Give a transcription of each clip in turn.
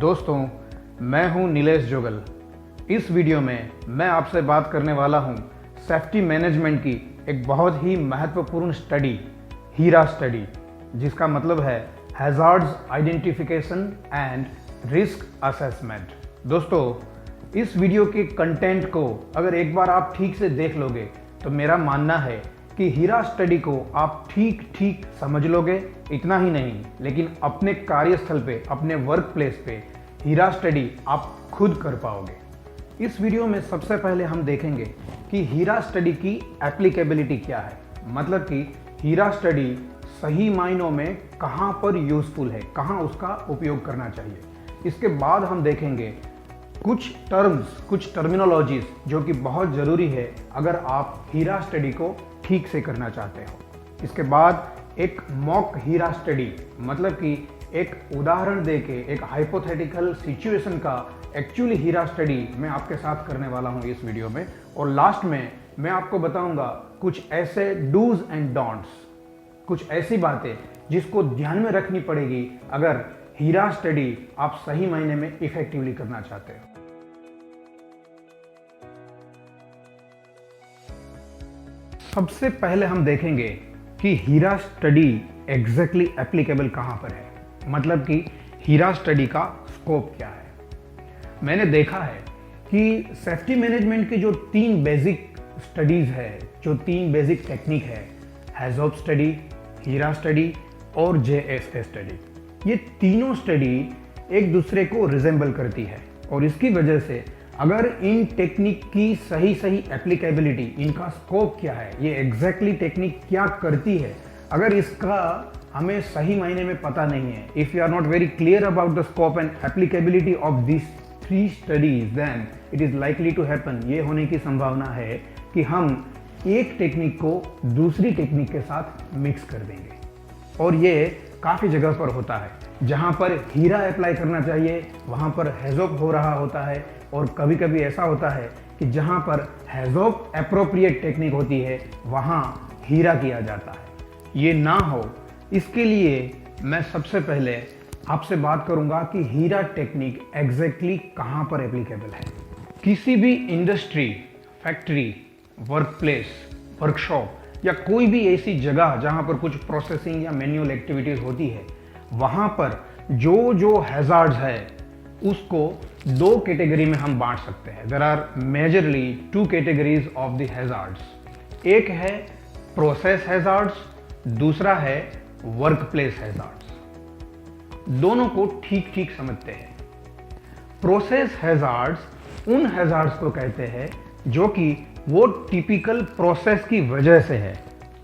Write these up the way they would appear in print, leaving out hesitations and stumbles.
दोस्तों, मैं हूं नीलेश जोगल। इस वीडियो में मैं आपसे बात करने वाला हूं सेफ्टी मैनेजमेंट की एक बहुत ही महत्वपूर्ण स्टडी, हीरा स्टडी, जिसका मतलब है hazards identification and risk assessment. दोस्तों, इस वीडियो के कंटेंट को अगर एक बार आप ठीक से देख लोगे तो मेरा मानना है कि हीरा स्टडी को आप ठीक समझ लोगे। इतना ही नहीं, लेकिन अपने कार्यस्थल पे, अपने वर्क प्लेस पे हीरा स्टडी आप खुद कर पाओगे। इस वीडियो में सबसे पहले हम देखेंगे कि हीरा स्टडी की एप्लीकेबिलिटी क्या है, मतलब कि हीरा स्टडी सही मायनों में कहाँ पर यूजफुल है, कहाँ उसका उपयोग करना चाहिए। इसके बाद हम देखेंगे कुछ टर्म्स, कुछ टर्मिनोलॉजीज जो कि बहुत ज़रूरी है अगर आप हीरा स्टडी को ठीक से करना चाहते हो। इसके बाद एक मॉक हीरा स्टडी, मतलब कि एक उदाहरण देके एक हाइपोथेटिकल सिचुएशन का एक्चुअली हीरा स्टडी मैं आपके साथ करने वाला हूं इस वीडियो में। और लास्ट में मैं आपको बताऊंगा कुछ ऐसे डूज एंड डोंट्स, कुछ ऐसी बातें जिसको ध्यान में रखनी पड़ेगी अगर हीरा स्टडी आप सही मायने में इफेक्टिवली करना चाहते हो। सबसे पहले हम देखेंगे कि हीरा स्टडी एग्जैक्टली एप्लीकेबल कहां पर है, मतलब कि हीरा स्टडी का स्कोप क्या है। मैंने देखा है कि सेफ्टी मैनेजमेंट की जो 3 बेसिक स्टडीज है, जो 3 बेसिक टेक्निक है, हैजॉब स्टडी, हीरा स्टडी और जेएसए स्टडी, ये तीनों स्टडी एक दूसरे को रिजेंबल करती है। और इसकी वजह से अगर इन टेक्निक की सही एप्लीकेबिलिटी, इनका स्कोप क्या है, ये एग्जैक्टली टेक्निक क्या करती है, अगर इसका हमें सही मायने में पता नहीं है, if you are not very clear about the scope and applicability of this 3 studies, then it is likely to happen, ये होने की संभावना है कि हम एक टेक्निक को दूसरी टेक्निक के साथ मिक्स कर देंगे। और ये काफ़ी जगह पर होता है, जहाँ पर हीरा अप्लाई करना चाहिए वहाँ पर हैजॉब हो रहा होता है, और कभी कभी ऐसा होता है कि जहाँ पर हैजॉब एप्रोप्रिएट टेक्निक होती है वहाँ हीरा किया जाता है। ये ना हो, इसके लिए मैं सबसे पहले आपसे बात करूँगा कि हीरा टेक्निक एग्जैक्टली कहाँ पर एप्लीकेबल है। किसी भी industry, factory, work place, workshop या कोई भी ऐसी जगह जहाँ पर कुछ प्रोसेसिंग या मैन्युअल एक्टिविटीज होती है, वहाँ पर जो हैजार्ड्स है उसको 2 कैटेगरी में हम बांट सकते हैं। There are majorly 2 categories of the hazards. एक है प्रोसेस हैजार्ड्स, दूसरा है वर्क प्लेस हैजार्ड्स। दोनों को ठीक समझते हैं। प्रोसेस हैजार्ड्स उन हैजार्ड्स को कहते हैं जो कि वो टिपिकल प्रोसेस की वजह से है,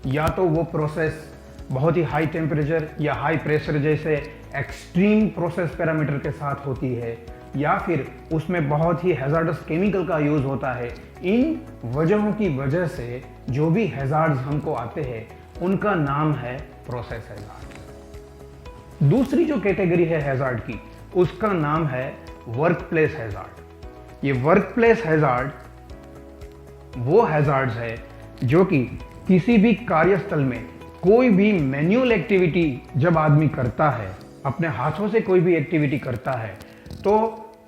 या तो वो प्रोसेस बहुत ही हाई टेम्परेचर या हाई प्रेशर जैसे एक्सट्रीम प्रोसेस पैरामीटर के साथ होती है, या फिर उसमें बहुत ही हैजार्डस केमिकल का यूज होता है। इन वजहों की वजह से जो भी हैजार्ड्स हमको आते हैं उनका नाम है प्रोसेस हैजार्ड। दूसरी जो कैटेगरी है हैजार्ड की, उसका नाम है वर्क प्लेस हैजार्ड। ये वर्क प्लेस हैजार्ड वो हैजार्ड्स है जो कि किसी भी कार्यस्थल में कोई भी मैन्युअल एक्टिविटी जब आदमी करता है, अपने हाथों से कोई भी एक्टिविटी करता है, तो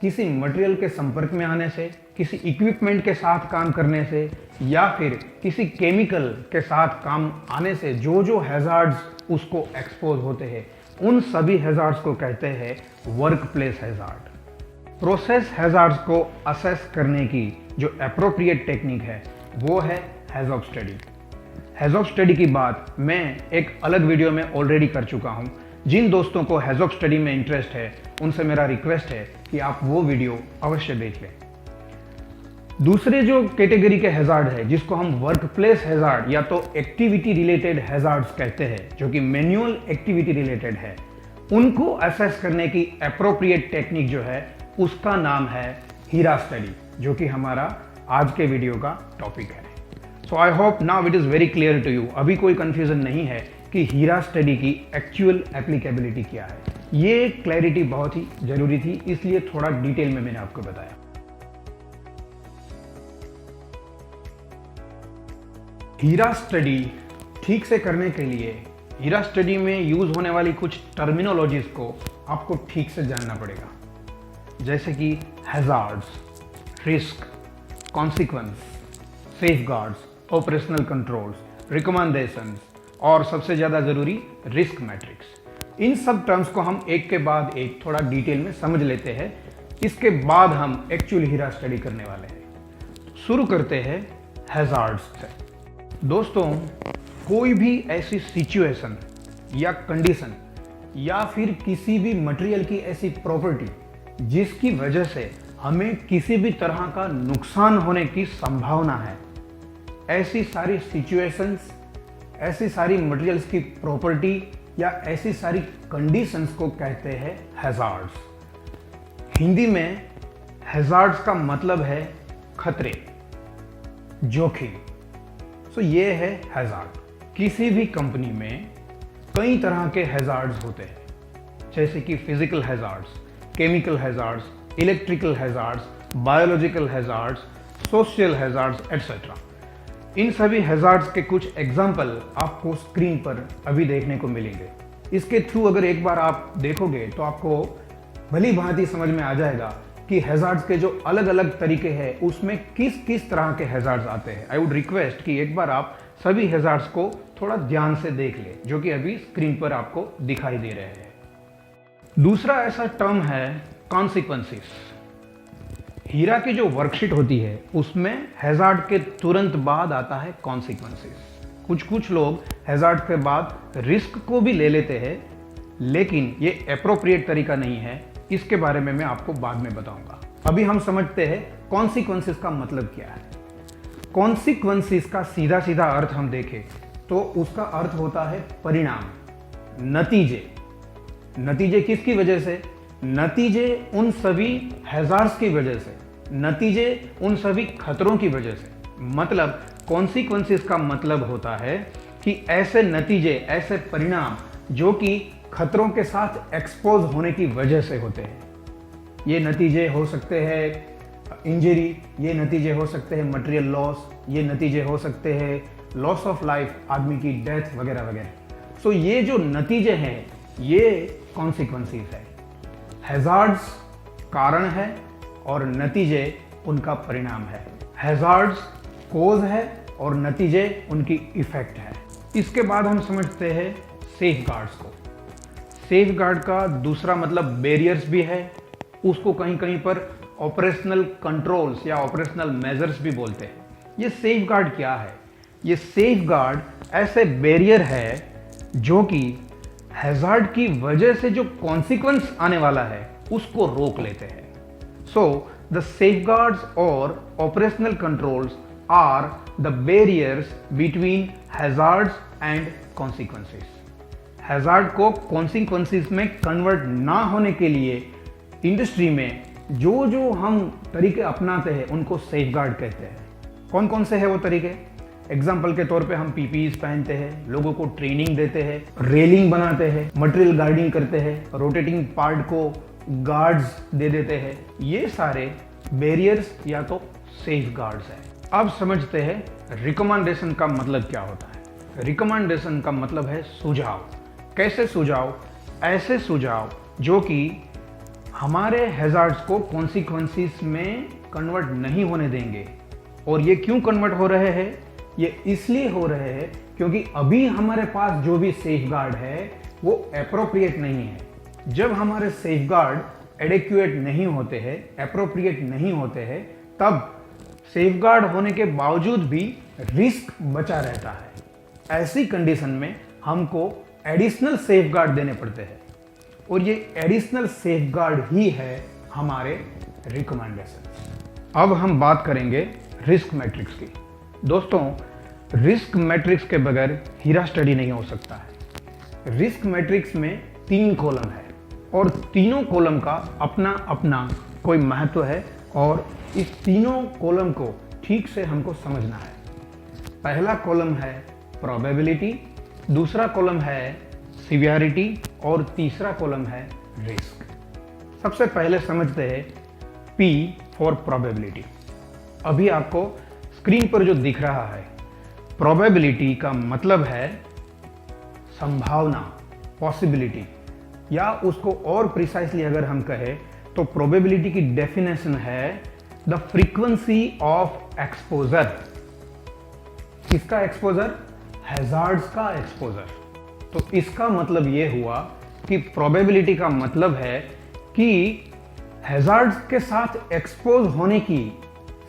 किसी मटेरियल के संपर्क में आने से, किसी इक्विपमेंट के साथ काम करने से, या फिर किसी केमिकल के साथ काम आने से जो हैजार्ड्स उसको एक्सपोज होते हैं, उन सभी हैजार्ड्स को कहते हैं work place hazard. Process hazards को असेस करने की जो एप्रोप्रिएट टेक्निक है वो है हैजॉब स्टडी। हैजॉब स्टडी की बात मैं एक अलग वीडियो में ऑलरेडी कर चुका हूं। जिन दोस्तों को हैजॉब स्टडी में इंटरेस्ट है उनसे मेरा रिक्वेस्ट है कि आप वो वीडियो अवश्य देख लें। दूसरे जो कैटेगरी के हैजार्ड है, जिसको हम वर्क प्लेस हैजार्ड या तो एक्टिविटी रिलेटेड हैजार्ड्स कहते हैं, जो कि मैन्युअल एक्टिविटी रिलेटेड है, उनको असेस करने की एप्रोप्रिएट टेक्निक जो है उसका नाम है हीरा स्टडी, जो कि हमारा आज के वीडियो का टॉपिक है। So I hope now it is very clear to you. अभी कोई कंफ्यूजन नहीं है कि हीरा स्टडी की एक्चुअल एप्लीकेबिलिटी क्या है। ये क्लैरिटी बहुत ही जरूरी थी, इसलिए थोड़ा डिटेल में मैंने आपको बताया। हीरा स्टडी ठीक से करने के लिए हीरा स्टडी में यूज होने वाली कुछ टर्मिनोलॉजीज को आपको ठीक से जानना पड़ेगा। जैसे कि hazards, risk, consequence, safeguards, operational controls, recommendations और सबसे ज़्यादा ज़रूरी रिस्क मैट्रिक्स। इन सब टर्म्स को हम एक के बाद एक थोड़ा डिटेल में समझ लेते हैं। इसके बाद हम एक्चुअल हीरा स्टडी करने वाले हैं। शुरू करते हैं हैजार्ड्स से। दोस्तों, कोई भी ऐसी सिचुएशन या कंडीशन या फिर किसी भी मटेरियल की ऐसी प्रॉपर्टी जिसकी वजह से हमें किसी भी तरह का नुकसान होने की संभावना है, ऐसी सारी सिचुएशंस, ऐसी सारी मटेरियल्स की प्रॉपर्टी या ऐसी सारी कंडीशंस को कहते हैं हैजार्ड्स। हिंदी में हैजार्ड्स का मतलब है खतरे, जोखिम। सो ये है हैजार्ड। किसी भी कंपनी में कई तरह के हैजार्ड्स होते हैं, जैसे कि physical hazards, chemical hazards, electrical hazards, biological hazards, social hazards etcetera. इन सभी हैजार्ड्स के कुछ एग्जाम्पल आपको स्क्रीन पर अभी देखने को मिलेंगे। इसके थ्रू अगर एक बार आप देखोगे तो आपको भली भांति समझ में आ जाएगा कि हैजार्ड्स के जो अलग अलग तरीके हैं उसमें किस किस तरह के हैजार्ड्स आते हैं। आई वुड रिक्वेस्ट कि एक बार आप सभी हैजार्ड्स को थोड़ा ध्यान से देख ले, जो कि अभी स्क्रीन पर आपको दिखाई दे रहे हैं। दूसरा ऐसा टर्म है कॉन्सिक्वेंसेस। हीरा की जो वर्कशीट होती है उसमें हैजार्ड के तुरंत बाद आता है कॉन्सिक्वेंसेस। कुछ लोग हैजार्ड के बाद रिस्क को भी ले लेते हैं, लेकिन ये एप्रोप्रिएट तरीका नहीं है। इसके बारे में मैं आपको बाद में बताऊंगा। अभी हम समझते हैं कॉन्सिक्वेंसेस का मतलब क्या है। कॉन्सिक्वेंसेस का सीधा सीधा अर्थ हम देखें तो उसका अर्थ होता है परिणाम, नतीजे। नतीजे किसकी वजह से? नतीजे उन सभी हैजार्ड्स की वजह से, नतीजे उन सभी खतरों की वजह से। मतलब कॉन्सिक्वेंसेस का मतलब होता है कि ऐसे नतीजे, ऐसे परिणाम जो कि खतरों के साथ एक्सपोज होने की वजह से होते हैं। ये नतीजे हो सकते हैं इंजरी, ये नतीजे हो सकते हैं मटेरियल लॉस, ये नतीजे हो सकते हैं लॉस ऑफ लाइफ, आदमी की डेथ वगैरह वगैरह। सो ये जो नतीजे हैं ये कॉन्सिक्वेंसेस है। हैजार्ड्स कारण है और नतीजे उनका परिणाम है। हैजार्ड्स कोज है और नतीजे उनकी इफेक्ट है। इसके बाद हम समझते हैं सेफगार्ड्स को। सेफगार्ड का दूसरा मतलब बैरियर्स भी है, उसको कहीं कहीं पर ऑपरेशनल कंट्रोल्स या ऑपरेशनल मेजर्स भी बोलते हैं। ये सेफगार्ड क्या है? ये सेफगार्ड ऐसे बैरियर है जो कि हैजार्ड की वजह से जो कॉन्सिक्वेंस आने वाला है उसको रोक लेते हैं। सो द सेफगार्ड्स और operational controls are the barriers between hazards and consequences. Hazard को कॉन्सिक्वेंसेस में कन्वर्ट ना होने के लिए इंडस्ट्री में जो जो हम तरीके अपनाते हैं उनको सेफगार्ड कहते हैं। कौन कौन से हैं वो तरीके? एग्जाम्पल के तौर पे हम पीपीईज पहनते हैं, लोगों को ट्रेनिंग देते हैं, रेलिंग बनाते हैं, मटेरियल गार्डिंग करते हैं, रोटेटिंग पार्ट को गार्ड्स दे देते हैं। ये सारे बैरियर्स या तो सेफगार्ड्स हैं। अब समझते हैं रिकमेंडेशन का मतलब क्या होता है। रिकमेंडेशन का मतलब है सुझाव। कैसे सुझाव? ऐसे सुझाव जो कि हमारे हैजार्ड्स को कॉन्सिक्वेंसेस में कन्वर्ट नहीं होने देंगे। और ये क्यों कन्वर्ट हो रहे हैं? ये इसलिए हो रहे हैं क्योंकि अभी हमारे पास जो भी सेफगार्ड है वो एप्रोप्रिएट नहीं है। जब हमारे सेफगार्ड एडिक्वेट नहीं होते हैं, एप्रोप्रिएट नहीं होते हैं, तब सेफगार्ड होने के बावजूद भी रिस्क बचा रहता है। ऐसी कंडीशन में हमको एडिशनल सेफगार्ड देने पड़ते हैं और ये एडिशनल सेफगार्ड ही है हमारे रिकमेंडेशन। अब हम बात करेंगे रिस्क मैट्रिक्स की। दोस्तों, रिस्क मैट्रिक्स के बगैर हीरा स्टडी नहीं हो सकता है। रिस्क मैट्रिक्स में 3 कॉलम है और तीनों कॉलम का अपना अपना कोई महत्व है और इस तीनों कॉलम को ठीक से हमको समझना है। पहला कॉलम है प्रोबेबिलिटी, दूसरा कॉलम है सिवियरिटी और तीसरा कॉलम है रिस्क। सबसे पहले समझते हैं P फॉर प्रोबेबिलिटी। अभी आपको स्क्रीन पर जो दिख रहा है, प्रोबेबिलिटी का मतलब है संभावना, पॉसिबिलिटी, या उसको और प्रिसाइसली अगर हम कहें तो प्रोबेबिलिटी की डेफिनेशन है द फ्रीक्वेंसी ऑफ एक्सपोजर। किसका एक्सपोजर? हैजार्ड्स का एक्सपोजर। तो इसका मतलब यह हुआ कि प्रोबेबिलिटी का मतलब है कि हैजार्ड्स के साथ एक्सपोज होने की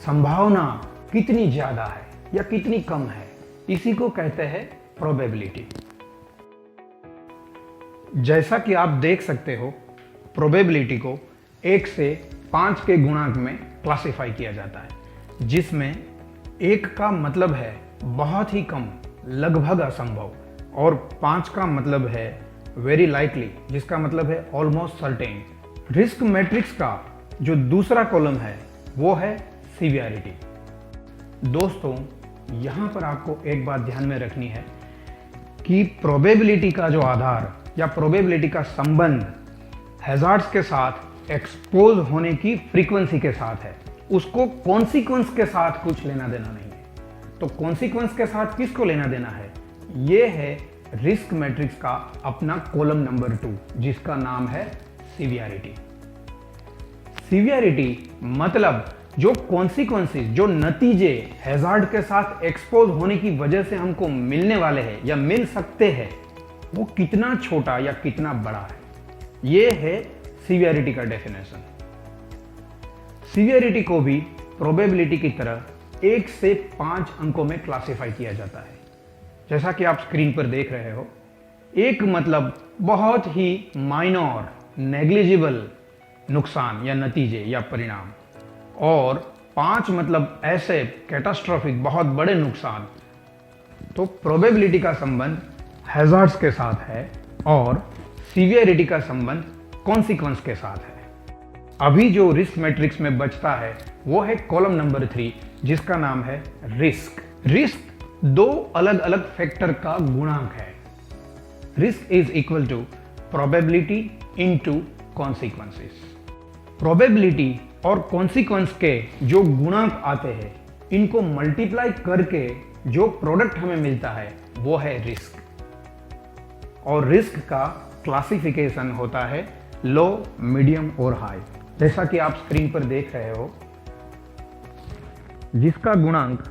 संभावना कितनी ज्यादा है या कितनी कम है, इसी को कहते हैं प्रोबेबिलिटी। जैसा कि आप देख सकते हो, प्रोबेबिलिटी को 1 से 5 के गुणांक में क्लासिफाई किया जाता है, जिसमें 1 का मतलब है बहुत ही कम, लगभग असंभव, और 5 का मतलब है वेरी लाइकली, जिसका मतलब है ऑलमोस्ट सर्टेन। रिस्क मैट्रिक्स का जो दूसरा कॉलम है वो है सीवियरिटी। दोस्तों, यहां पर आपको एक बात ध्यान में रखनी है कि प्रोबेबिलिटी का जो आधार या प्रोबेबिलिटी का संबंध हैजार्ड्स के साथ एक्सपोज होने की फ्रीक्वेंसी के साथ है, उसको कॉन्सिक्वेंस के साथ कुछ लेना देना नहीं है। तो कॉन्सिक्वेंस के साथ किसको लेना देना है? ये है रिस्क मैट्रिक्स का अपना कॉलम नंबर 2, जिसका नाम है सीवियरिटी। सीवियरिटी मतलब जो कॉन्सिक्वेंसेस, जो नतीजे हैजार्ड के साथ एक्सपोज होने की वजह से हमको मिलने वाले हैं या मिल सकते हैं, वो कितना छोटा या कितना बड़ा है, ये है सीवियरिटी का डेफिनेशन। सीवियरिटी को भी प्रोबेबिलिटी की तरह 1 से 5 अंकों में क्लासिफाई किया जाता है। जैसा कि आप स्क्रीन पर देख रहे हो, 1 मतलब बहुत ही माइनर, नेग्लिजिबल नुकसान या नतीजे या परिणाम, और 5 मतलब ऐसे कैटास्ट्रोफिक, बहुत बड़े नुकसान। तो प्रोबेबिलिटी का संबंध हैजार्ड्स के साथ है और सीवियरिटी का संबंध कॉन्सिक्वेंस के साथ है। अभी जो रिस्क मैट्रिक्स में बचता है वो है कॉलम नंबर 3, जिसका नाम है रिस्क। रिस्क 2 अलग अलग फैक्टर का गुणांक है। Risk is equal to probability into consequences. Probability और कॉन्सिक्वेंस के जो गुणांक आते हैं, इनको मल्टीप्लाई करके जो प्रोडक्ट हमें मिलता है वो है रिस्क। और रिस्क का क्लासिफिकेशन होता है लो, मीडियम और हाई। जैसा कि आप स्क्रीन पर देख रहे हो, जिसका गुणांक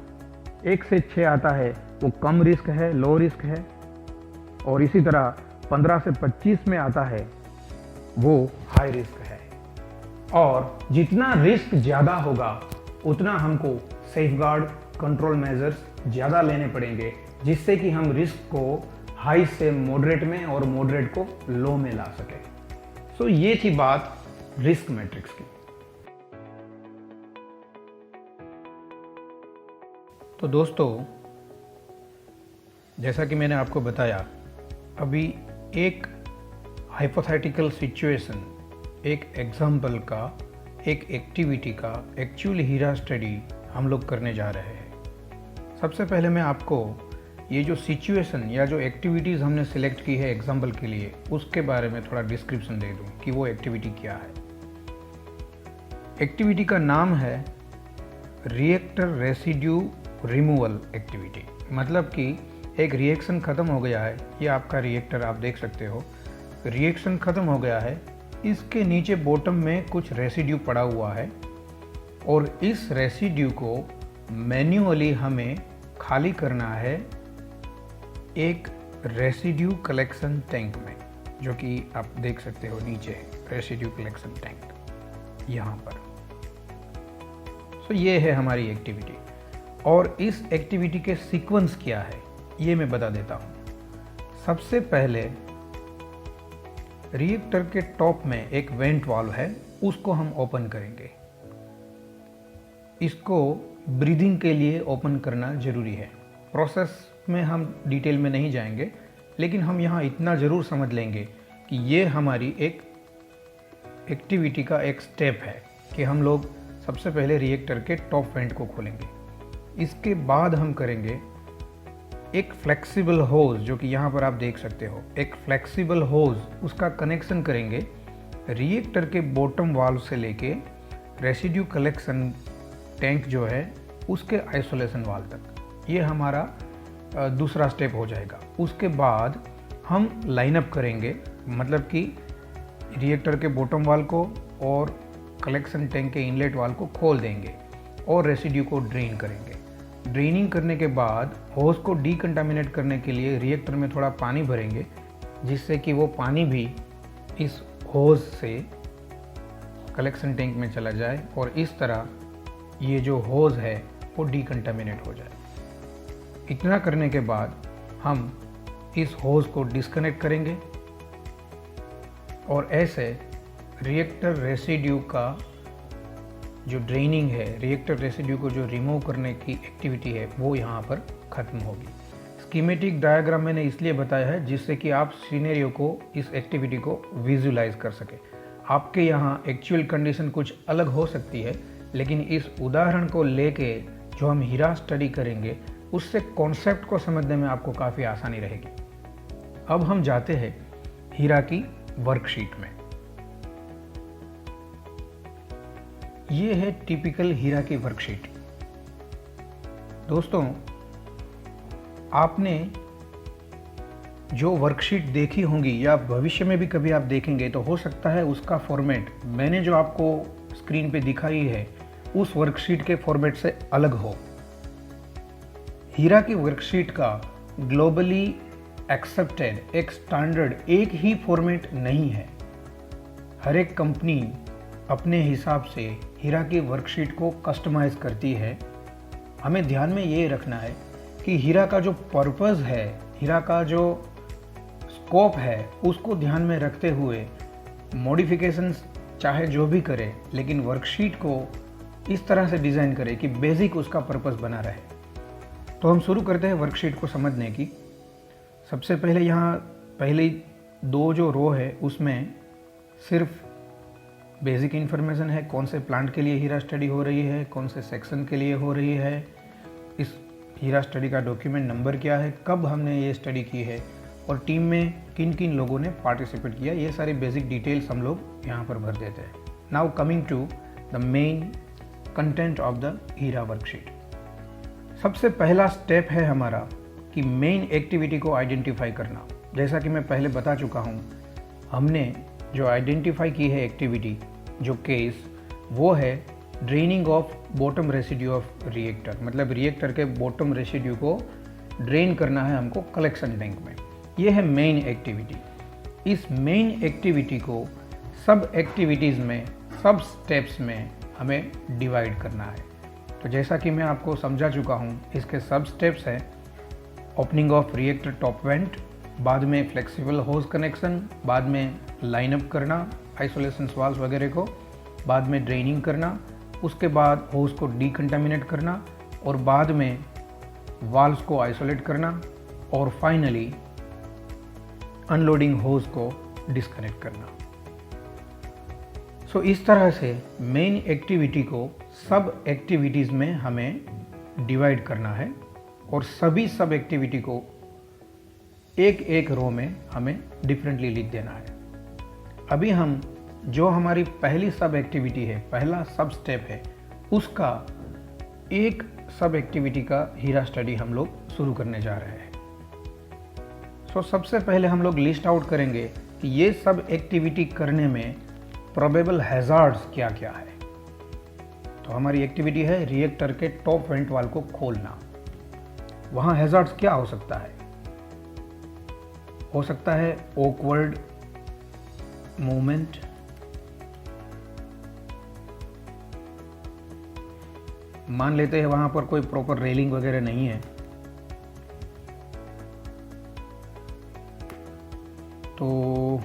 1 से 6 आता है वो कम रिस्क है, लो रिस्क है, और इसी तरह 15 से 25 में आता है वो हाई रिस्क है। और जितना रिस्क ज़्यादा होगा उतना हमको सेफगार्ड, कंट्रोल मेजर्स ज़्यादा लेने पड़ेंगे, जिससे कि हम रिस्क को हाई से मॉडरेट में और मॉडरेट को लो में ला सके। सो ये थी बात रिस्क मैट्रिक्स की। तो दोस्तों, जैसा कि मैंने आपको बताया, अभी एक हाइपोथेटिकल सिचुएशन, एक एग्जाम्पल का, एक एक्टिविटी का एक्चुअल हीरा स्टडी हम लोग करने जा रहे हैं। सबसे पहले मैं आपको ये जो सिचुएशन या जो एक्टिविटीज़ हमने सिलेक्ट की है एग्जाम्पल के लिए, उसके बारे में थोड़ा डिस्क्रिप्शन दे दूं कि वो एक्टिविटी क्या है। एक्टिविटी का नाम है रिएक्टर रेसिड्यू रिमूवल एक्टिविटी। मतलब कि एक रिएक्शन ख़त्म हो गया है, ये आपका रिएक्टर आप देख सकते हो, रिएक्शन ख़त्म हो गया है, इसके नीचे बॉटम में कुछ रेसिड्यू पड़ा हुआ है, और इस रेसिड्यू को मैन्युअली हमें खाली करना है एक रेसिड्यू कलेक्शन टैंक में, जो कि आप देख सकते हो नीचे है रेसिड्यू कलेक्शन टैंक यहाँ पर। तो ये है हमारी एक्टिविटी, और इस एक्टिविटी के सीक्वेंस क्या है ये मैं बता देता हूँ। सबसे पहले रिएक्टर के टॉप में एक वेंट वाल्व है, उसको हम ओपन करेंगे। इसको ब्रीदिंग के लिए ओपन करना जरूरी है। प्रोसेस में हम डिटेल में नहीं जाएंगे, लेकिन हम यहाँ इतना ज़रूर समझ लेंगे कि ये हमारी एक एक्टिविटी का एक स्टेप है कि हम लोग सबसे पहले रिएक्टर के टॉप वेंट को खोलेंगे। इसके बाद हम करेंगे एक फ्लेक्सिबल होज, जो कि यहाँ पर आप देख सकते हो, एक फ्लेक्सिबल होज, उसका कनेक्शन करेंगे रिएक्टर के बॉटम वाल्व से लेके रेसिड्यू कलेक्शन टैंक जो है उसके आइसोलेशन वाल्व तक। ये हमारा दूसरा स्टेप हो जाएगा। उसके बाद हम लाइनअप करेंगे, मतलब कि रिएक्टर के बॉटम वाल्व को और कलेक्शन टैंक के इनलेट वाल को खोल देंगे और रेसिड्यू को ड्रेन करेंगे। ड्रेनिंग करने के बाद होज को डीकंटामिनेट करने के लिए रिएक्टर में थोड़ा पानी भरेंगे, जिससे कि वो पानी भी इस होज से कलेक्शन टैंक में चला जाए और इस तरह ये जो होज है वो डीकंटामिनेट हो जाए। इतना करने के बाद हम इस होज को डिस्कनेक्ट करेंगे और ऐसे रिएक्टर रेसिड्यू का जो ड्रेनिंग है, रिएक्टर रेसिड्यू को जो रिमूव करने की एक्टिविटी है वो यहाँ पर ख़त्म होगी। स्कीमेटिक डायग्राम मैंने इसलिए बताया है जिससे कि आप सीनेरियो को, इस एक्टिविटी को विजुलाइज कर सके। आपके यहाँ एक्चुअल कंडीशन कुछ अलग हो सकती है, लेकिन इस उदाहरण को लेके जो हम हीरा स्टडी करेंगे उससे कॉन्सेप्ट को समझने में आपको काफ़ी आसानी रहेगी। अब हम जाते हैं हीरा की वर्कशीट में। ये है टिपिकल हीरा की वर्कशीट। दोस्तों, आपने जो वर्कशीट देखी होंगी या भविष्य में भी कभी आप देखेंगे तो हो सकता है उसका फॉर्मेट मैंने जो आपको स्क्रीन पे दिखाई है उस वर्कशीट के फॉर्मेट से अलग हो। हीरा की वर्कशीट का ग्लोबली एक्सेप्टेड एक स्टैंडर्ड, एक ही फॉर्मेट नहीं है। हर एक कंपनी अपने हिसाब से हीरा की वर्कशीट को कस्टमाइज करती है। हमें ध्यान में ये रखना है कि हीरा का जो पर्पस है, हीरा का जो स्कोप है, उसको ध्यान में रखते हुए मॉडिफिकेशंस चाहे जो भी करे, लेकिन वर्कशीट को इस तरह से डिज़ाइन करे कि बेसिक उसका पर्पस बना रहे। तो हम शुरू करते हैं वर्कशीट को समझने की। सबसे पहले यहाँ पहले दो जो रो है उसमें सिर्फ बेसिक इन्फॉर्मेशन है, कौन से प्लांट के लिए हीरा स्टडी हो रही है, कौन से सेक्शन के लिए हो रही है, इस हीरा स्टडी का डॉक्यूमेंट नंबर क्या है, कब हमने ये स्टडी की है और टीम में किन किन लोगों ने पार्टिसिपेट किया, ये सारी बेसिक डिटेल्स हम लोग यहाँ पर भर देते हैं। Now coming to the main content of the HIRA worksheet. सबसे पहला स्टेप है हमारा कि मेन एक्टिविटी को आइडेंटिफाई करना। जैसा कि मैं पहले बता चुका हूँ, हमने जो आइडेंटिफाई की है एक्टिविटी, जो केस, वो है draining of bottom residue of reactor. मतलब रिएक्टर के बॉटम रेसिड्यू को ड्रेन करना है हमको कलेक्शन टैंक में। ये है मेन एक्टिविटी। इस मेन एक्टिविटी को सब एक्टिविटीज़ में, सब स्टेप्स में हमें डिवाइड करना है। तो जैसा कि मैं आपको समझा चुका हूँ, इसके सब स्टेप्स हैं opening of reactor top went, बाद में फ्लेक्सिबल होज कनेक्शन, बाद में लाइनअप करना आइसोलेशन वाल्व्स वगैरह को, बाद में ड्रेनिंग करना, उसके बाद होज को डीकंटामिनेट करना और बाद में वाल्व्स को आइसोलेट करना और फाइनली अनलोडिंग होज को डिस्कनेक्ट करना। सो इस तरह से मेन एक्टिविटी को सब एक्टिविटीज़ में हमें डिवाइड करना है और सभी सब एक्टिविटी को एक एक रो में हमें डिफरेंटली लिख देना है। अभी हम जो हमारी पहली सब एक्टिविटी है, पहला सब स्टेप है, उसका एक सब एक्टिविटी का हीरा स्टडी हम लोग शुरू करने जा रहे हैं। सो सबसे पहले हम लोग लिस्ट आउट करेंगे कि ये सब एक्टिविटी करने में प्रोबेबल हैजार्ड्स क्या क्या है। तो हमारी एक्टिविटी है रिएक्टर के टॉप वेंट वाल्व को खोलना। वहाँ हैजार्ड्स क्या हो सकता है? हो सकता है ऑकवर्ड मूवमेंट, मान लेते हैं वहाँ पर कोई प्रॉपर रेलिंग वगैरह नहीं है, तो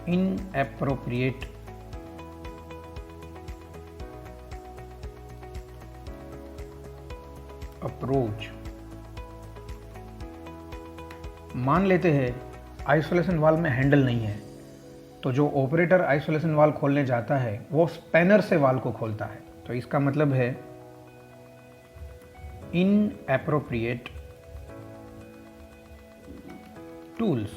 इनएप्रोप्रिएट अप्रोच। मान लेते हैं आइसोलेशन वाल्व में हैंडल नहीं है, तो जो ऑपरेटर आइसोलेशन वाल्व खोलने जाता है वो स्पैनर से वाल्व को खोलता है। तो इसका मतलब है इनएप्रोप्रिएट टूल्स।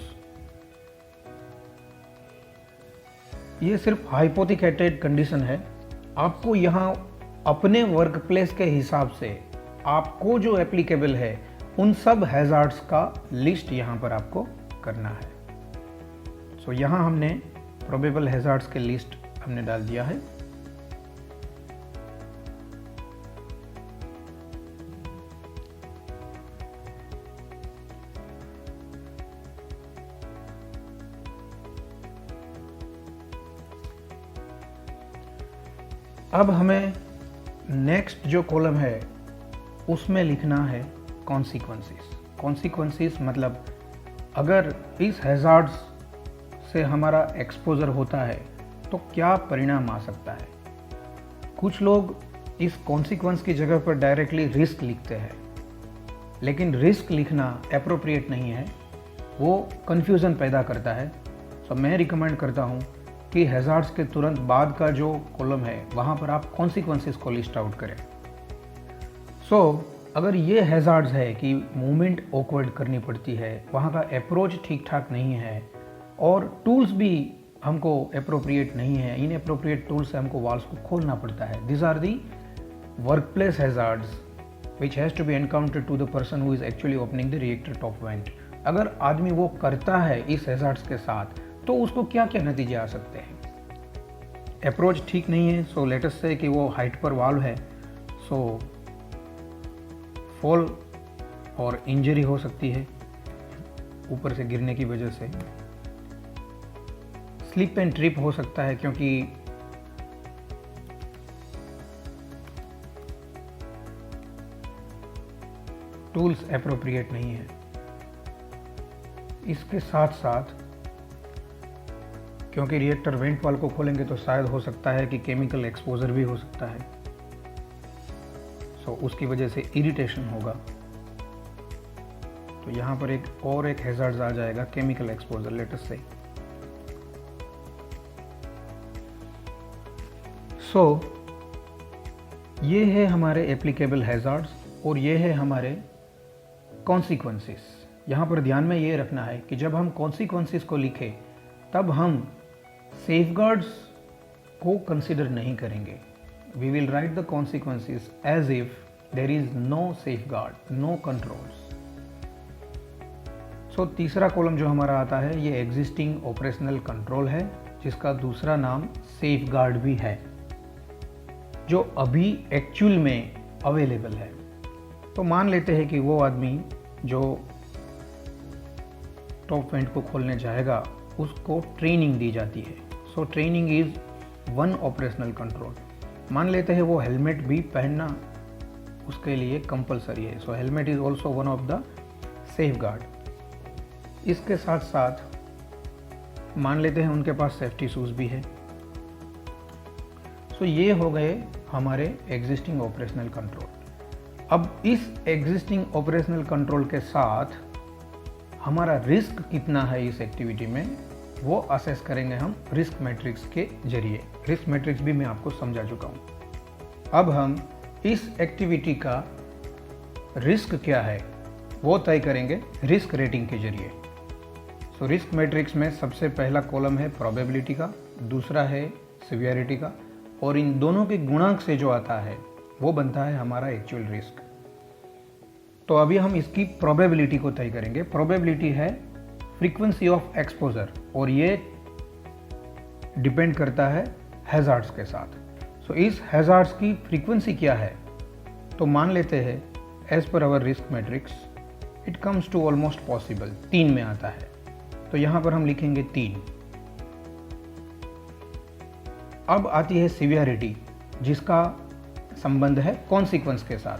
ये सिर्फ हाइपोथेटिकल कंडीशन है। आपको यहाँ अपने वर्क प्लेस के हिसाब से आपको जो एप्लीकेबल है उन सब हैजार्ड्स का लिस्ट यहाँ पर आपको करना है। सो यहाँ हमने प्रोबेबल हैजार्ड्स के लिस्ट हमने डाल दिया है। अब हमें नेक्स्ट जो कॉलम है उसमें लिखना है कॉन्सिक्वेंसेस। कॉन्सिक्वेंसेस मतलब अगर इस हैजार्ड्स से हमारा एक्सपोजर होता है तो क्या परिणाम आ सकता है। कुछ लोग इस कॉन्सिक्वेंस की जगह पर डायरेक्टली रिस्क लिखते हैं, लेकिन रिस्क लिखना एप्रोप्रिएट नहीं है, वो कन्फ्यूज़न पैदा करता है। तो मैं रिकमेंड करता हूँ कि हैजार्ड्स के तुरंत बाद का जो कॉलम है वहाँ पर आप कॉन्सिक्वेंसेस को लिस्ट आउट करें। अगर ये हैजार्ड्स है कि मूवमेंट ऑकवर्ड करनी पड़ती है, वहाँ का अप्रोच ठीक ठाक नहीं है और टूल्स भी हमको अप्रोप्रिएट नहीं है, इन अप्रोप्रिएट टूल्स से हमको वॉल्स को खोलना पड़ता है। This are the work place hazards which has to be encountered to the person who is actually opening the reactor top vent. अगर आदमी वो करता है इस हैजार्ड्स के साथ तो उसको क्या क्या नतीजे आ सकते हैं। अप्रोच ठीक नहीं है, सो लेट अस से कि वो हाइट पर वाल्व है, सो फॉल और इंजरी हो सकती है ऊपर से गिरने की वजह से। स्लिप एंड ट्रिप हो सकता है क्योंकि टूल्स एप्रोप्रिएट नहीं है। इसके साथ साथ क्योंकि रिएक्टर वेंट वाल्व को खोलेंगे तो शायद हो सकता है कि केमिकल एक्सपोजर भी हो सकता है, सो उसकी वजह से इरिटेशन होगा। तो यहाँ पर एक हैजार्ड आ जाएगा, केमिकल एक्सपोजर लेट अस से। ये है हमारे एप्लीकेबल हैजार्ड्स और ये है हमारे कॉन्सिक्वेंसेस। यहाँ पर ध्यान में ये रखना है कि जब हम कॉन्सिक्वेंसेस को लिखें तब हम सेफगार्ड्स को कंसिडर नहीं करेंगे। We will write the consequences as if there is no safeguard, no controls. तीसरा कॉलम जो हमारा आता है ये एग्जिस्टिंग ऑपरेशनल कंट्रोल है, जिसका दूसरा नाम सेफगार्ड भी है, जो अभी एक्चुअल में अवेलेबल है। तो मान लेते हैं कि वो आदमी जो टॉप वेंट को खोलने जाएगा उसको ट्रेनिंग दी जाती है। So training is one operational control. मान लेते हैं वो हेलमेट भी पहनना उसके लिए कंपलसरी है, so helmet is also one of the safeguard. इसके साथ साथ मान लेते हैं उनके पास सेफ्टी शूज भी है। सो ये हो गए हमारे एग्जिस्टिंग ऑपरेशनल कंट्रोल। अब इस एग्जिस्टिंग ऑपरेशनल कंट्रोल के साथ हमारा रिस्क कितना है इस एक्टिविटी में, वो असेस करेंगे हम रिस्क मैट्रिक्स के जरिए। रिस्क मैट्रिक्स भी मैं आपको समझा चुका हूँ। अब हम इस एक्टिविटी का रिस्क क्या है वो तय करेंगे रिस्क रेटिंग के जरिए। सो रिस्क मैट्रिक्स में सबसे पहला कॉलम है प्रोबेबिलिटी का, दूसरा है सिवियरिटी का, और इन दोनों के गुणांक से जो आता है वो बनता है हमारा एक्चुअल रिस्क। तो अभी हम इसकी प्रोबेबिलिटी को तय करेंगे। प्रोबेबिलिटी है फ्रीक्वेंसी ऑफ एक्सपोजर और ये डिपेंड करता है हैजार्ड्स के साथ। सो इस हैजार्ड्स की फ्रीक्वेंसी क्या है, तो मान लेते हैं as per our risk matrix it comes to almost possible, 3 में आता है। तो यहाँ पर हम लिखेंगे 3। अब आती है सिवियरिटी, जिसका संबंध है कॉन्सिक्वेंस के साथ।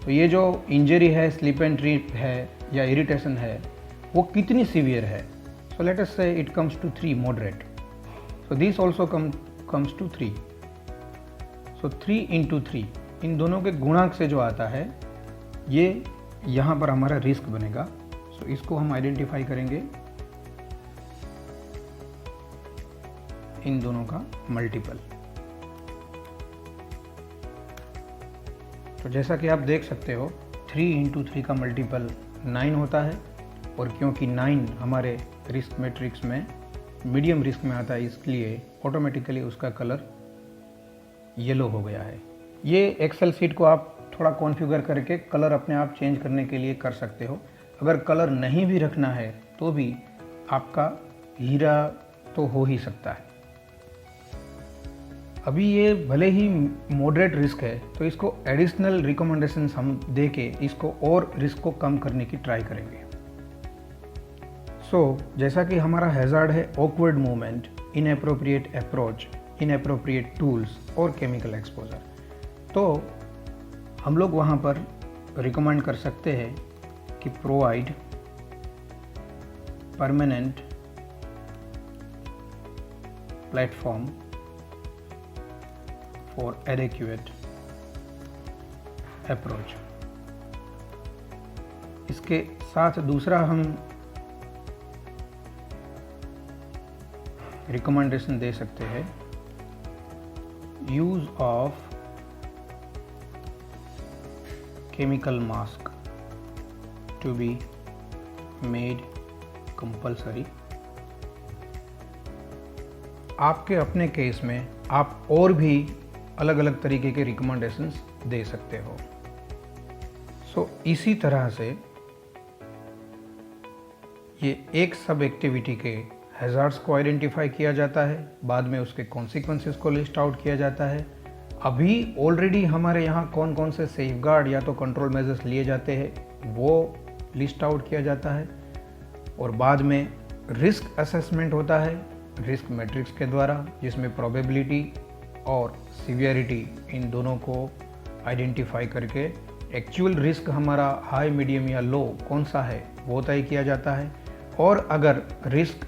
तो ये जो इंजरी है, स्लिप एंड ट्रिप है या इरिटेशन है, वो कितनी सीवियर है। सो let us say it comes to 3, moderate. So this also comes to 3। So 3 into 3, इन दोनों के गुणांक से जो आता है ये यहाँ पर हमारा रिस्क बनेगा। सो इसको हम आइडेंटिफाई करेंगे इन दोनों का मल्टीपल। तो जैसा कि आप देख सकते हो 3 into 3 का मल्टीपल 9 होता है, और क्योंकि 9 हमारे रिस्क मैट्रिक्स में मीडियम रिस्क में आता है इसलिए ऑटोमेटिकली उसका कलर येलो हो गया है। ये एक्सेल शीट को आप थोड़ा कॉन्फ़िगर करके कलर अपने आप चेंज करने के लिए कर सकते हो। अगर कलर नहीं भी रखना है तो भी आपका हीरा तो हो ही सकता है। अभी ये भले ही मॉडरेट रिस्क है, तो इसको एडिशनल रिकमेंडेशंस हम दे के इसको और रिस्क को कम करने की ट्राई करेंगे। जैसा कि हमारा हैज़ार्ड है awkward movement, inappropriate approach, inappropriate tools और केमिकल एक्सपोजर, तो हम लोग वहाँ पर रिकमेंड कर सकते हैं कि provide permanent platform for adequate approach. इसके साथ दूसरा हम रिकमेंडेशन दे सकते हैं, use of chemical mask to be made compulsory. आपके अपने केस में आप और भी अलग अलग तरीके के रिकमेंडेशंस दे सकते हो। इसी तरह से ये एक सब एक्टिविटी के हैज़ार्ड्स को आइडेंटिफाई किया जाता है, बाद में उसके कॉन्सिक्वेंसेस को लिस्ट आउट किया जाता है। अभी ऑलरेडी हमारे यहाँ कौन कौन से सेफगार्ड या तो कंट्रोल मेजर्स लिए जाते हैं वो लिस्ट आउट किया जाता है, और बाद में रिस्क असेसमेंट होता है रिस्क मैट्रिक्स के द्वारा, जिसमें प्रोबेबिलिटी और सीवियरिटी इन दोनों को आइडेंटिफाई करके एक्चुअल रिस्क हमारा हाई, मीडियम या लो कौन सा है वो तय किया जाता है। और अगर रिस्क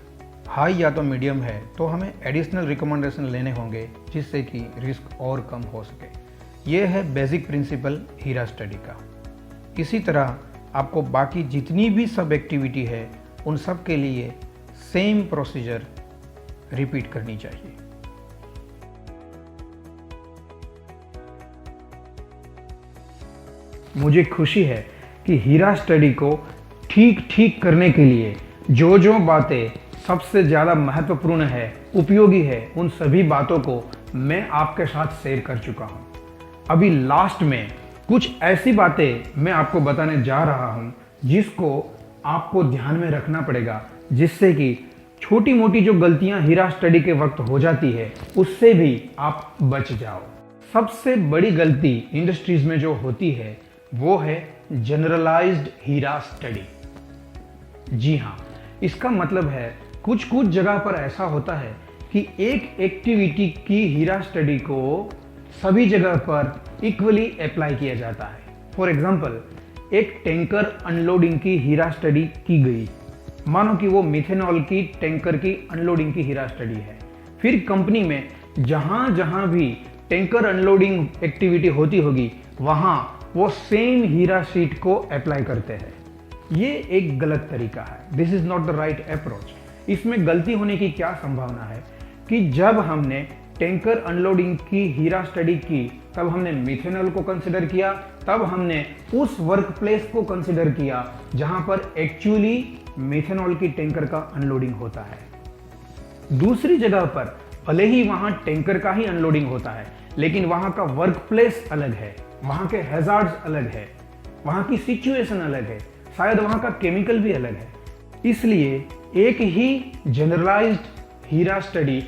हाई या तो मीडियम है तो हमें एडिशनल रिकमेंडेशन लेने होंगे जिससे कि रिस्क और कम हो सके। ये है बेसिक प्रिंसिपल हीरा स्टडी का। इसी तरह आपको बाकी जितनी भी सब एक्टिविटी है उन सब के लिए सेम प्रोसीजर रिपीट करनी चाहिए। मुझे खुशी है कि हीरा स्टडी को ठीक करने के लिए जो बातें सबसे ज़्यादा महत्वपूर्ण है, उपयोगी है, उन सभी बातों को मैं आपके साथ शेयर कर चुका हूं। अभी लास्ट में कुछ ऐसी बातें मैं आपको बताने जा रहा हूं जिसको आपको ध्यान में रखना पड़ेगा, जिससे कि छोटी मोटी जो गलतियां हीरा स्टडी के वक्त हो जाती है उससे भी आप बच जाओ। सबसे बड़ी गलती इंडस्ट्रीज में जो होती है वो है जनरलाइज्ड हीरा स्टडी। जी हाँ, इसका मतलब है कुछ जगह पर ऐसा होता है कि एक एक्टिविटी की हीरा स्टडी को सभी जगह पर इक्वली अप्लाई किया जाता है। फॉर एग्जाम्पल, एक टैंकर अनलोडिंग की हीरा स्टडी की गई, मानो कि वो मिथेनॉल की टैंकर की अनलोडिंग की हीरा स्टडी है। फिर कंपनी में जहां जहां भी टैंकर अनलोडिंग एक्टिविटी होती होगी वहां वो सेम हीरा शीट को अप्लाई करते हैं। ये एक गलत तरीका है। This is not the right approach. इसमें गलती होने की क्या संभावना है कि जब हमने टैंकर अनलोडिंग की हीरा स्टडी की तब हमने मिथेनॉल को कंसिडर किया, तब हमने उस वर्क प्लेस को कंसिडर किया जहां पर एक्चुअली मिथेनॉल की टैंकर का अनलोडिंग होता है। दूसरी जगह पर भले ही वहां टैंकर का ही अनलोडिंग होता है, लेकिन वहां का वर्क प्लेस अलग है, वहां के हैजार्ड्स अलग है, वहां की सिचुएशन अलग है, शायद वहां का केमिकल भी अलग है। इसलिए एक ही जनरलाइज्ड हीरा स्टडी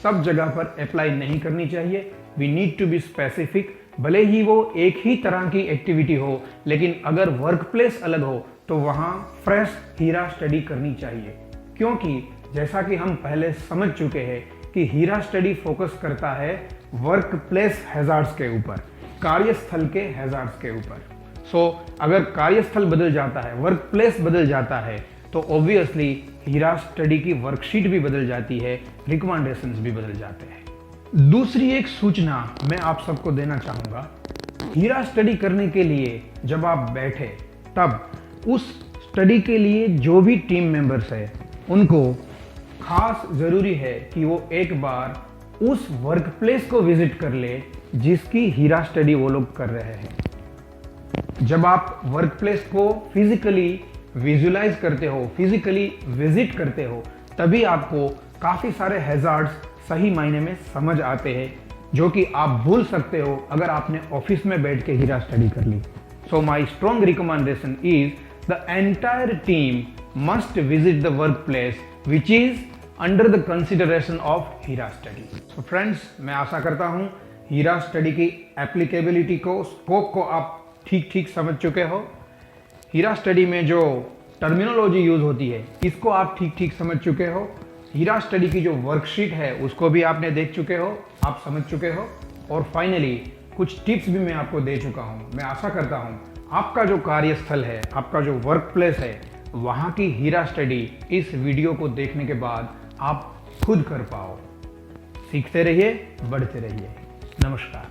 सब जगह पर अप्लाई नहीं करनी चाहिए। We need to be specific. भले ही वो एक ही तरह की एक्टिविटी हो, लेकिन अगर वर्क प्लेस अलग हो तो वहां फ्रेश हीरा स्टडी करनी चाहिए, क्योंकि जैसा कि हम पहले समझ चुके हैं कि हीरा स्टडी फोकस करता है वर्क प्लेस हैजार्ड्स के ऊपर, कार्यस्थल के हैजार्ड्स के ऊपर। अगर कार्यस्थल बदल जाता है, वर्क प्लेस बदल जाता है, तो ऑब्वियसली हीरा स्टडी की वर्कशीट भी बदल जाती है, रिकमेंडेशंस भी बदल जाते हैं। दूसरी एक सूचना मैं आप सबको देना चाहूंगा, हीरा स्टडी करने के लिए जब आप बैठे तब उस स्टडी के लिए जो भी टीम मेंबर्स है उनको खास जरूरी है कि वो एक बार उस वर्क प्लेस को विजिट कर ले जिसकी हीरा स्टडी वो लोग कर रहे हैं। जब आप वर्क प्लेस को फिजिकली विजुलाइज करते हो, फिजिकली विजिट करते हो, तभी आपको काफी सारे हैजार्ड्स सही मायने में समझ आते हैं, जो कि आप भूल सकते हो अगर आपने ऑफिस में बैठ के हीरा स्टडी कर ली। So my strong recommendation is the entire team must visit the work place which is under the consideration of HIRA study. So friends, मैं आशा करता हूं हीरा स्टडी की एप्लीकेबिलिटी को, स्कोप को आप ठीक ठीक समझ चुके हो। हीरा स्टडी में जो टर्मिनोलॉजी यूज होती है इसको आप ठीक ठीक समझ चुके हो। हीरा स्टडी की जो वर्कशीट है उसको भी आपने देख चुके हो, आप समझ चुके हो। और फाइनली कुछ टिप्स भी मैं आपको दे चुका हूं। मैं आशा करता हूं आपका जो कार्यस्थल है, आपका जो वर्क प्लेस है, वहां की हीरा स्टडी इस वीडियो को देखने के बाद आप खुद कर पाओ। सीखते रहिए, बढ़ते रहिए। नमस्कार।